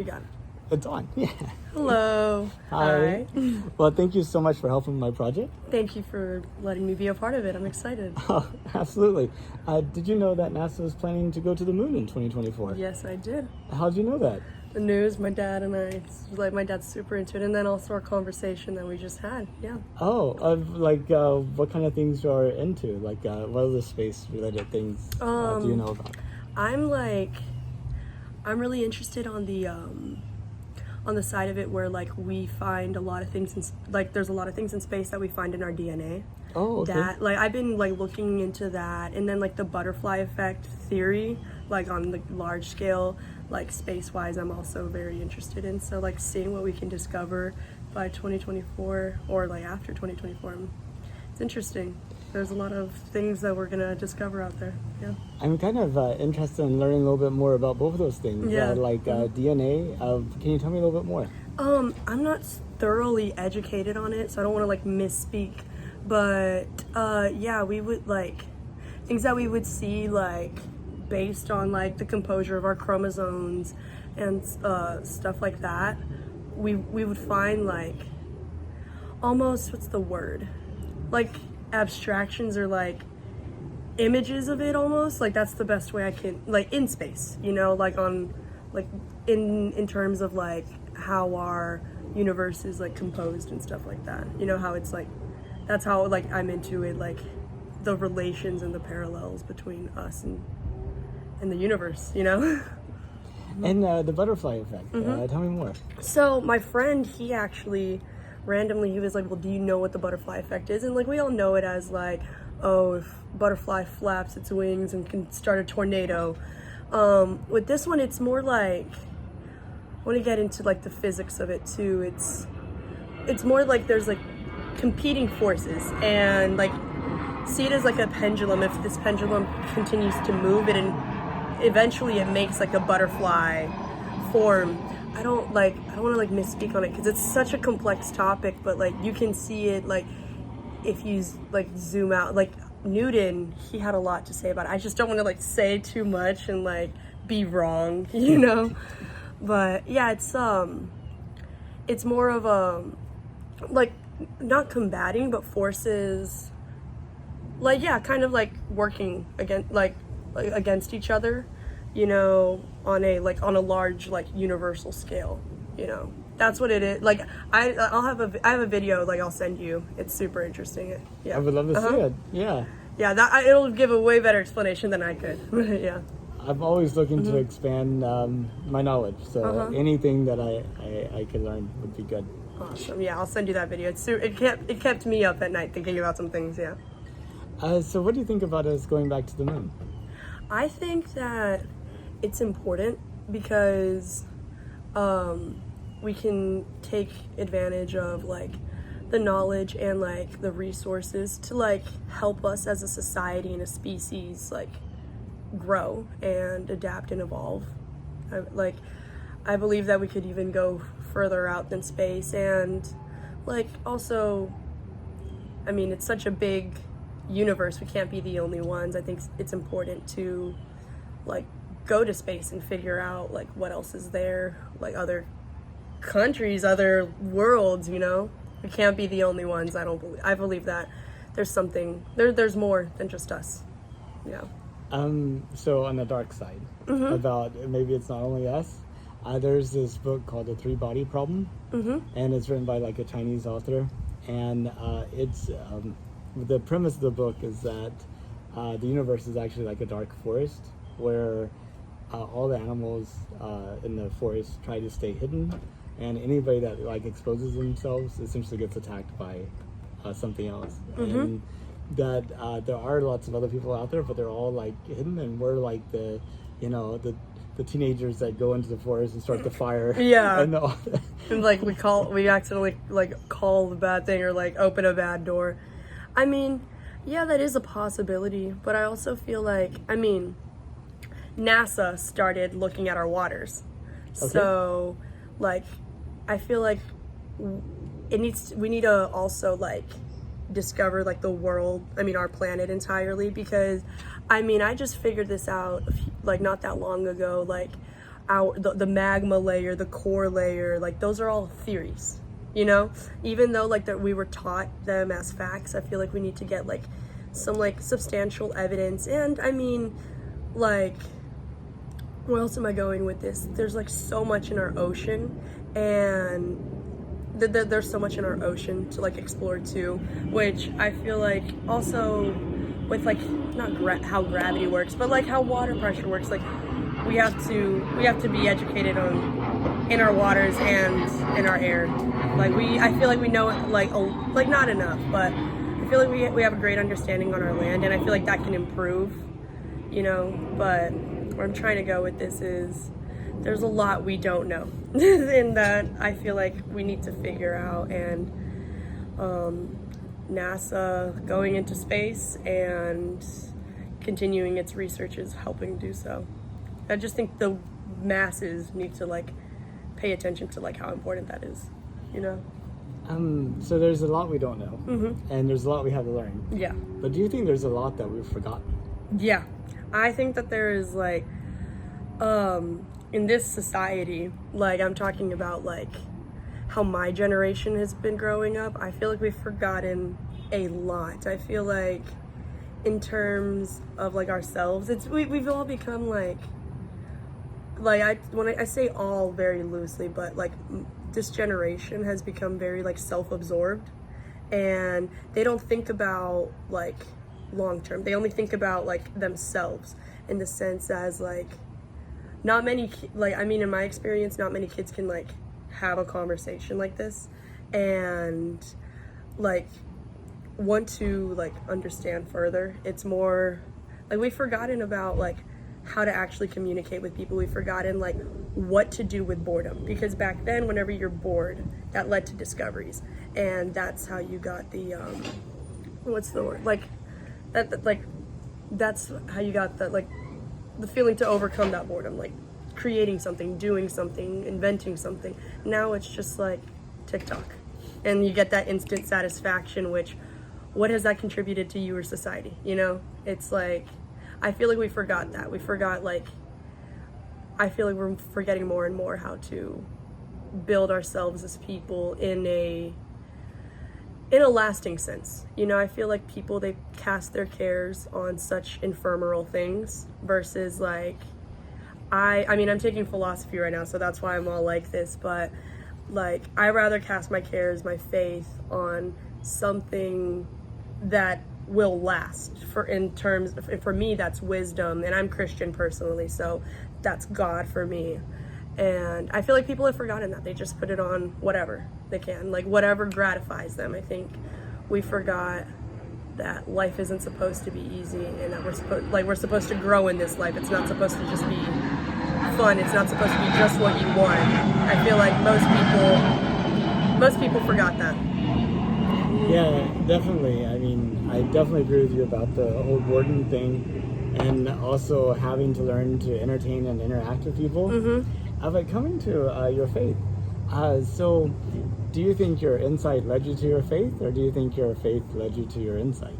You got it. It's on. Yeah. Hello. Hi. Well, thank you so much for helping my project. Thank you for letting me be a part of it. I'm excited. Oh, absolutely. Did you know that NASA is planning to go to the moon in 2024? Yes, I did. How did you know that? The news, my dad and I, my dad's super into it, and then also our conversation that we just had. Yeah. Oh, what kind of things you're into? What other space-related things do you know about? I'm really interested on the side of it where we find a lot of things there's a lot of things in space that we find in our DNA. Oh, okay. That I've been looking into that, and then the butterfly effect theory, on the large scale, space wise, I'm also very interested in. So seeing what we can discover by 2024 or after 2024, it's interesting. There's a lot of things that we're gonna discover out there. Yeah. I'm kind of interested in learning a little bit more about both of those things. Yeah. DNA. Can you tell me a little bit more? I'm not thoroughly educated on it, so I don't want to misspeak. But yeah, we would things that we would see based on the composure of our chromosomes and stuff like that. We would find almost, what's the word? Abstractions or images of it almost. That's the best way I can, in space, on in terms of how our universe is composed and stuff like that. How it's that's how I'm into it, the relations and the parallels between us and the universe, And the butterfly effect. Tell me more. So my friend, he actually randomly, he was well, do you know what the butterfly effect is? And we all know it as oh, if butterfly flaps its wings and can start a tornado. With this one, it's more I want to get into the physics of it too. It's more there's competing forces, and see it as a pendulum. If this pendulum continues to move it, and eventually it makes a butterfly form. I don't want to misspeak on it because it's such a complex topic, but you can see it if you zoom out. Newton, he had a lot to say about it. I just don't want to say too much and be wrong, But yeah, it's more of a not combating, but forces kind of working against each other, on a large universal scale. That's what it is. I have a video I'll send you. It's super interesting. Yeah, I would love to see it. Yeah. Yeah, it'll give a way better explanation than I could. Yeah. I'm always looking to expand my knowledge, so anything that I could learn would be good. Awesome. Yeah, I'll send you that video. It kept me up at night thinking about some things. Yeah. So what do you think about us going back to the moon? I think that it's important because we can take advantage of the knowledge and the resources to help us as a society and a species grow and adapt and evolve. I believe that we could even go further out than space, and also, I mean, it's such a big universe, we can't be the only ones. I think it's important to go to space and figure out what else is there, other countries, other worlds, we can't be the only ones. I believe that there's something there's more than just us. Yeah. So on the dark side, about maybe it's not only us, there's this book called The Three Body Problem, and it's written by a Chinese author, and it's the premise of the book is that the universe is actually a dark forest where all the animals in the forest try to stay hidden, and anybody that exposes themselves essentially gets attacked by something else. And that there are lots of other people out there, but they're all hidden, and we're the the teenagers that go into the forest and start the fire. Yeah. And all that. And we accidentally call the bad thing or open a bad door. I mean, yeah, that is a possibility, but I also feel NASA started looking at our waters. Okay. So I feel we need to also discover the world, our planet entirely, because I just figured this out not that long ago. the magma layer, the core layer, like those are all theories, you know? Even though like that we were taught them as facts, I feel like we need to get like some like substantial evidence. And I mean, like, where else am I going with this? There's like so much in our ocean, and there's so much in our ocean to like explore too, which I feel like also with like not how gravity works, but like how water pressure works. Like we have to be educated on in our waters and in our air. Like I feel like we know it like not enough, but I feel like we have a great understanding on our land, and I feel like that can improve, you know. But where I'm trying to go with this is there's a lot we don't know and that I feel like we need to figure out, and NASA going into space and continuing its research is helping do so. I just think the masses need to like pay attention to like how important that is, you know? So there's a lot we don't know, and there's a lot we have to learn. Yeah. But do you think there's a lot that we've forgotten? Yeah. I think that there is like, in this society, like I'm talking about like how my generation has been growing up, I feel like we've forgotten a lot. I feel like in terms of like ourselves, we've all become like when I say all very loosely, but like this generation has become very like self-absorbed, and they don't think about like long term. They only think about like themselves, in the sense as like not many like I mean in my experience, not many kids can like have a conversation like this and like want to like understand further. It's more like we've forgotten about like how to actually communicate with people. We've forgotten like what to do with boredom, because back then whenever you're bored, that led to discoveries, and that's how you got the what's the word, like that like that's how you got the like the feeling to overcome that boredom, like creating something, doing something, inventing something. Now it's just like TikTok, and you get that instant satisfaction, which what has that contributed to you or society, you know? It's like I feel like we forgot that. We forgot like I feel like we're forgetting more and more how to build ourselves as people in a lasting sense. You know, I feel like people, they cast their cares on such ephemeral things versus like I mean I'm taking philosophy right now, so that's why I'm all like this, but like I rather cast my cares, my faith on something that will last. For me that's wisdom, and I'm Christian personally, so that's God for me. And I feel like people have forgotten that. They just put it on whatever they can, like whatever gratifies them. I think we forgot that life isn't supposed to be easy, and that we're supposed to grow in this life. It's not supposed to just be fun. It's not supposed to be just what you want. I feel like most people forgot that. Yeah, definitely. I mean, I definitely agree with you about the whole boredom thing, and also having to learn to entertain and interact with people. But coming to your faith, so do you think your insight led you to your faith, or do you think your faith led you to your insight?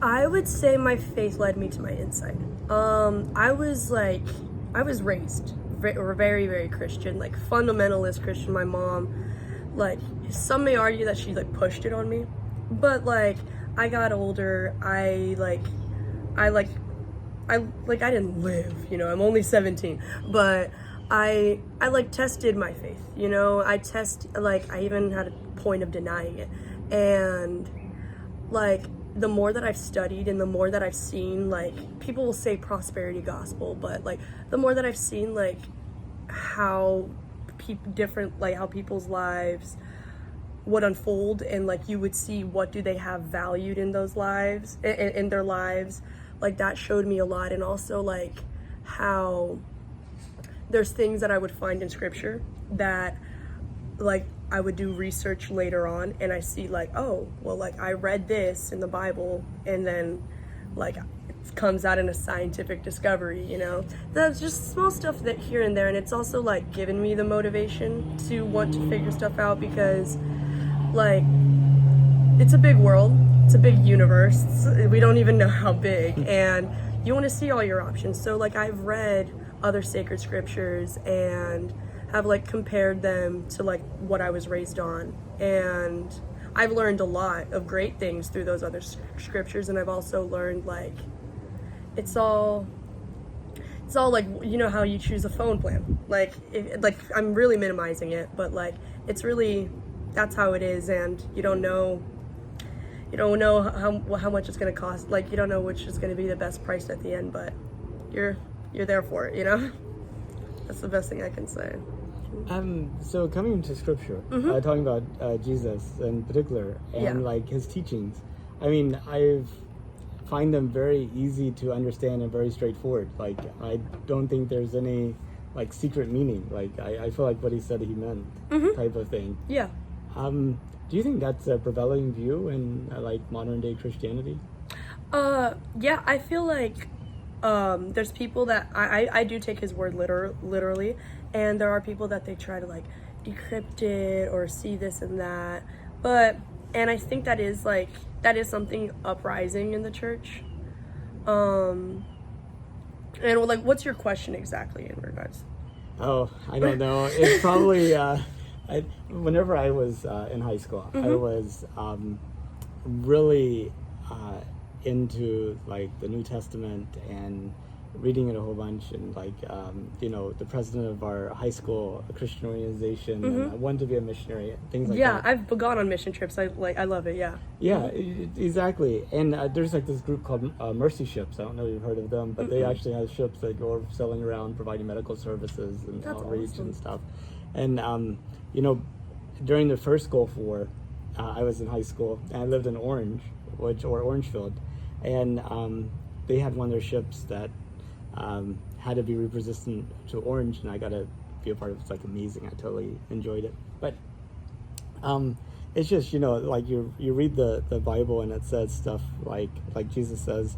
I would say my faith led me to my insight. I was raised very, very Christian, like fundamentalist Christian. My mom, like, some may argue that she like pushed it on me, but like I got older, I didn't live, you know, I'm only 17, but I like tested my faith, you know. I even had a point of denying it, and like the more that I've studied and the more that I've seen, like people will say prosperity gospel, but like the more that I've seen like how how people's lives would unfold, and like you would see what do they have valued in those lives, in their lives, like that showed me a lot. And also like how there's things that I would find in scripture that like I would do research later on, and I see like, oh well, like I read this in the Bible, and then like it comes out in a scientific discovery, you know. That's just small stuff that here and there, and it's also like given me the motivation to want to figure stuff out, because like it's a big world, it's a big universe, we don't even know how big, and you want to see all your options. So like I've read other sacred scriptures and have like compared them to like what I was raised on. And I've learned a lot of great things through those other scriptures, and I've also learned like it's all like, you know how you choose a phone plan, like I'm really minimizing it, but like it's really, that's how it is. And you don't know how much it's going to cost, like you don't know which is going to be the best price at the end, but you're there for it, you know. That's the best thing I can say. So coming to scripture, talking about Jesus in particular, and like his teachings, I mean, I've find them very easy to understand and very straightforward. Like, I don't think there's any like secret meaning. Like, I feel like what he said he meant, type of thing. Yeah. Do you think that's a prevailing view in like modern day Christianity? Yeah, I feel like there's people that I do take his word literally, and there are people that they try to like decrypt it or see this and that. And I think that is something uprising in the church. And like, what's your question exactly in regards? Oh, I don't know. It's probably whenever I was in high school, I was really into like the New Testament and reading it a whole bunch, and like the president of our high school, a Christian organization, and I wanted to be a missionary, things like that. Yeah, I've gone on mission trips. I love it. Yeah, exactly. And there's like this group called Mercy Ships. I don't know if you've heard of them, but they actually have ships that go sailing around providing medical services and outreach and stuff. And during the first Gulf War, I was in high school and I lived in Orange, Orangefield, and they had one of their ships that had to be repositioned to Orange, and I got to be a part of it. It's like amazing. I totally enjoyed it. But it's just, like you read the Bible and it says stuff like Jesus says,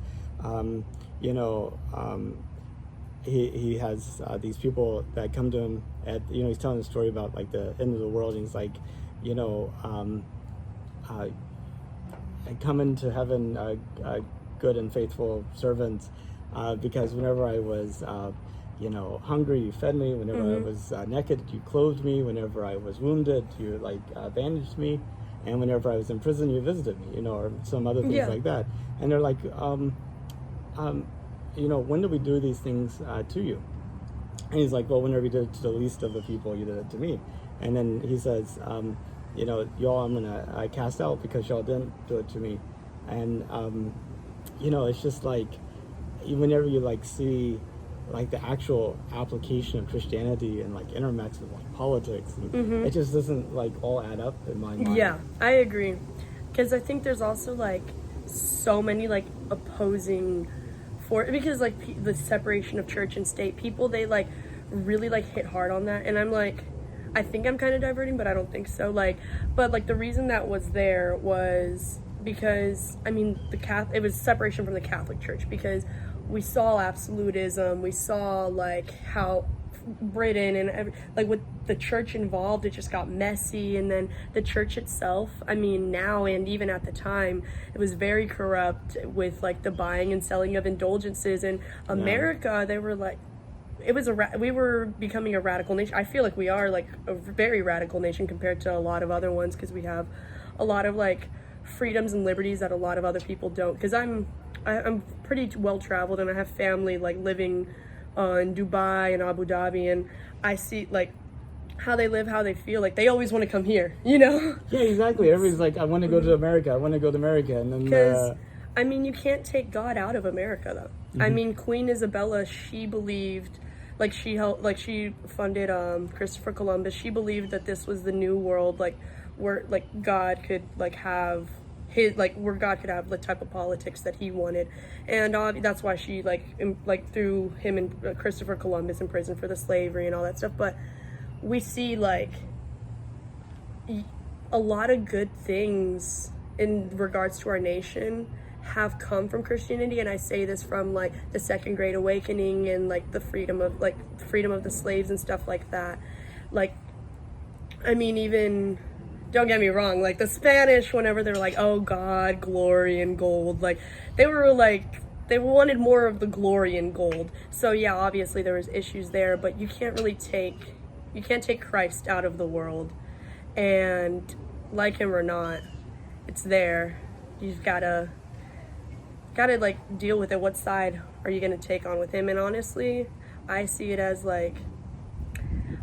he has these people that come to him at, he's telling a story about like the end of the world, and he's like, I come into heaven, good and faithful servants, because whenever I was, hungry, you fed me. Whenever I was naked, you clothed me. Whenever I was wounded, you bandaged me. And whenever I was in prison, you visited me, or some other things like that. And they're like, when do we do these things to you? And he's like, well, whenever you did it to the least of the people, you did it to me. And then he says, y'all I'm gonna cast out because y'all didn't do it to me. And it's just like, whenever you like see like the actual application of Christianity and like intermix with like politics, and it just doesn't like all add up in my mind. Yeah, I agree, because I think there's also like so many like opposing because like the separation of church and state, people, they like really like hit hard on that, and I'm like, I think I'm kind of diverting, but I don't think so. But the reason that was there was because, I mean, it was separation from the Catholic Church, because we saw absolutism, we saw like how Britain and with the church involved, it just got messy. And then the church itself, I mean, now and even at the time, it was very corrupt with like the buying and selling of indulgences. In America, they were like, we were becoming a radical nation. I feel like we are like a very radical nation compared to a lot of other ones, because we have a lot of like freedoms and liberties that a lot of other people don't. Because I'm pretty well traveled, and I have family like living in Dubai and Abu Dhabi, and I see like how they live, how they feel. Like they always want to come here, Yeah, exactly. Everybody's like, I want to go to America. I want to go to America, and then because I mean, you can't take God out of America, though. I mean, Queen Isabella, she believed, like she funded Christopher Columbus. She believed that this was the new world, like where like God could like have where God could have the type of politics that he wanted, and that's why she threw him and Christopher Columbus in prison for the slavery and all that stuff. But we see like a lot of good things in regards to our nation have come from Christianity, and I say this from like the Second Great Awakening and like the freedom of the slaves and stuff like that. Like, I mean, even, don't get me wrong, like the Spanish, whenever they're like, oh God, glory and gold, like they were like they wanted more of the glory in gold. So yeah, obviously there was issues there, but you can't take Christ out of the world. And like him or not, it's there. You've gotta like deal with it. What side are you gonna take on with him? And honestly, I see it as like,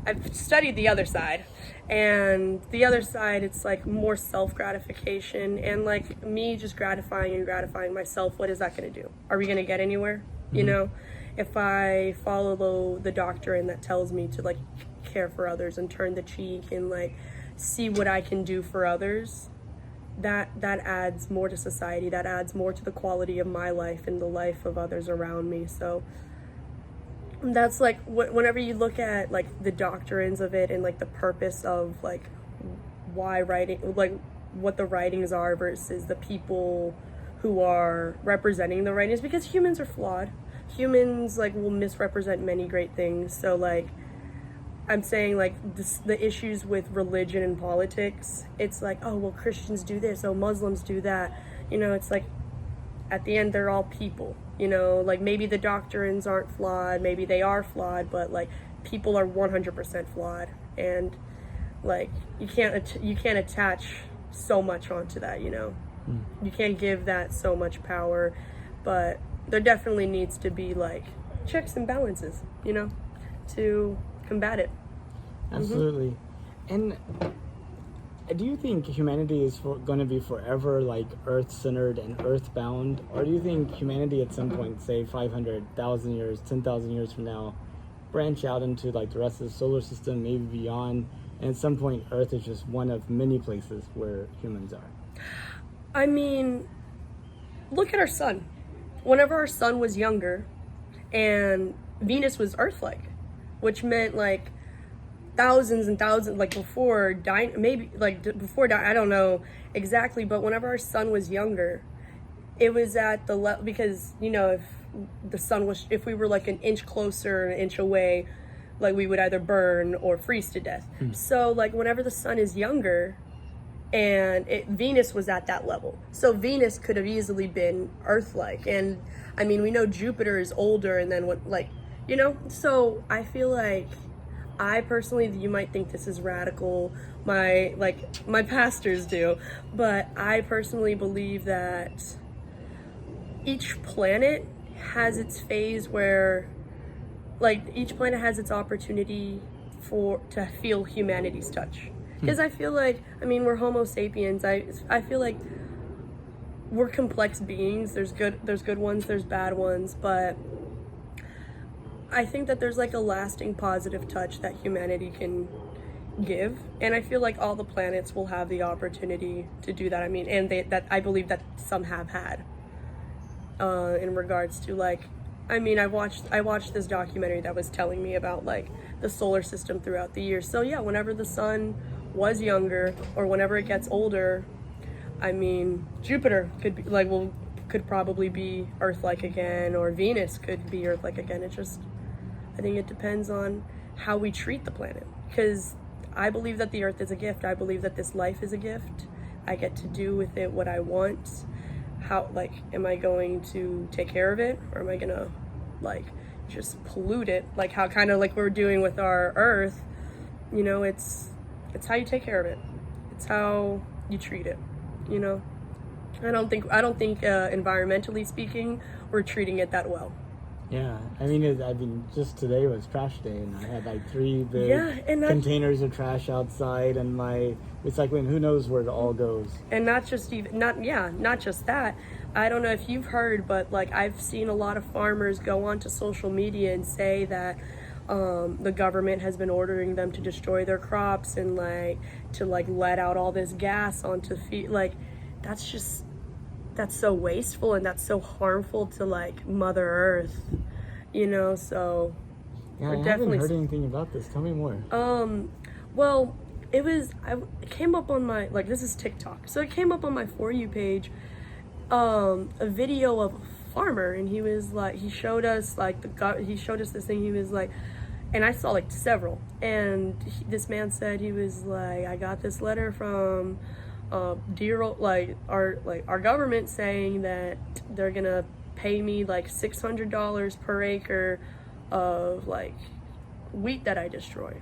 I've studied the other side, and the other side, it's like more self-gratification and like me just gratifying myself. What is that going to do? Are we going to get anywhere? You know, if I follow the doctrine that tells me to like care for others and turn the cheek and like see what I can do for others, that adds more to society, that adds more to the quality of my life and the life of others around me. So that's like whenever you look at like the doctrines of it and like the purpose of like why writing, like what the writings are versus the people who are representing the writings, because humans are flawed. Humans like will misrepresent many great things. So like I'm saying like the issues with religion and politics, it's like, oh well, Christians do this, oh Muslims do that, you know. It's like at the end they're all people, you know. Like maybe the doctrines aren't flawed, maybe they are flawed, but like people are 100% flawed, and like you can't attach so much onto that, you know. You can't give that so much power, but there definitely needs to be like checks and balances, you know, to combat it. Absolutely. And do you think humanity is going to be forever like earth-centered and earthbound, or do you think humanity at some point, say 500,000 years, 10,000 years from now, branch out into like the rest of the solar system, maybe beyond, and at some point Earth is just one of many places where humans are? I mean, look at our sun. Whenever our sun was younger and Venus was Earth-like, which meant like thousands and thousands, like before I don't know exactly, but whenever our sun was younger, it was at the level, because you know, if we were like an inch closer, an inch away, like we would either burn or freeze to death. So like whenever the sun is younger, and Venus was at that level, so Venus could have easily been Earth-like. And I mean, we know Jupiter is older, and then what, like, you know. So I feel like, I personally, you might think this is radical, my pastors do, but I personally believe that each planet has its phase where, like, each planet has its opportunity to feel humanity's touch. Because I feel like, I mean, we're Homo sapiens. I feel like we're complex beings. There's good ones, there's bad ones, but I think that there's like a lasting positive touch that humanity can give, and I feel like all the planets will have the opportunity to do that. I mean, and I believe that some have had in regards to like, I mean, I watched this documentary that was telling me about like the solar system throughout the years. So yeah, whenever the sun was younger or whenever it gets older, I mean, Jupiter could be like, could probably be Earth-like again, or Venus could be Earth-like again. It just, I think it depends on how we treat the planet, because I believe that the Earth is a gift. I believe that this life is a gift. I get to do with it what I want. How, like, am I going to take care of it, or am I gonna like just pollute it, like how kind of like we're doing with our Earth? You know, it's how you take care of it. It's how you treat it, you know. I don't think environmentally speaking, we're treating it that well. Yeah, I mean, just today was trash day, and I had like 3 big containers of trash outside, and my recycling, who knows where it all goes. And not just that. I don't know if you've heard, but like I've seen a lot of farmers go onto social media and say that the government has been ordering them to destroy their crops and like to like let out all this gas onto feed. Like that's so wasteful, and that's so harmful to like Mother Earth, you know. So yeah, I haven't heard anything about this. Tell me more. Well, it came up on my, like, this is TikTok, so it came up on my For You page, a video of a farmer, and he was like, he showed us this thing. He was like, and I saw like several, and this man said, he was like, I got this letter from our government saying that they're gonna pay me like $600 per acre of like wheat that I destroy.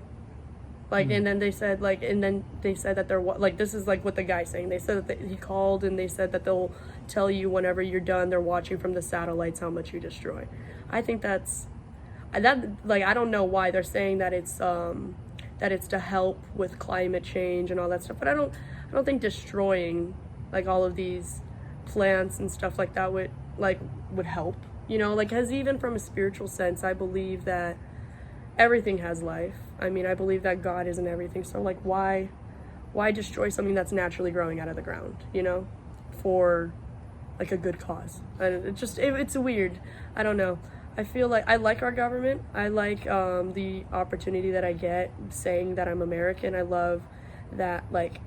Like, and then they said that they're like, this is like what the guy's saying. They said that he called and they said that they'll tell you whenever you're done. They're watching from the satellites how much you destroy. I think that like, I don't know why they're saying that it's to help with climate change and all that stuff. But I don't think destroying like all of these plants and stuff like that would help. You know, like, because even from a spiritual sense, I believe that everything has life. I mean, I believe that God is in everything. So like, why destroy something that's naturally growing out of the ground, you know, for like a good cause? And it's weird. I don't know. I feel like I like our government. I like the opportunity that I get saying that I'm American. I love that, like,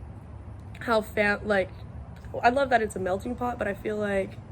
I love that it's a melting pot, but I feel like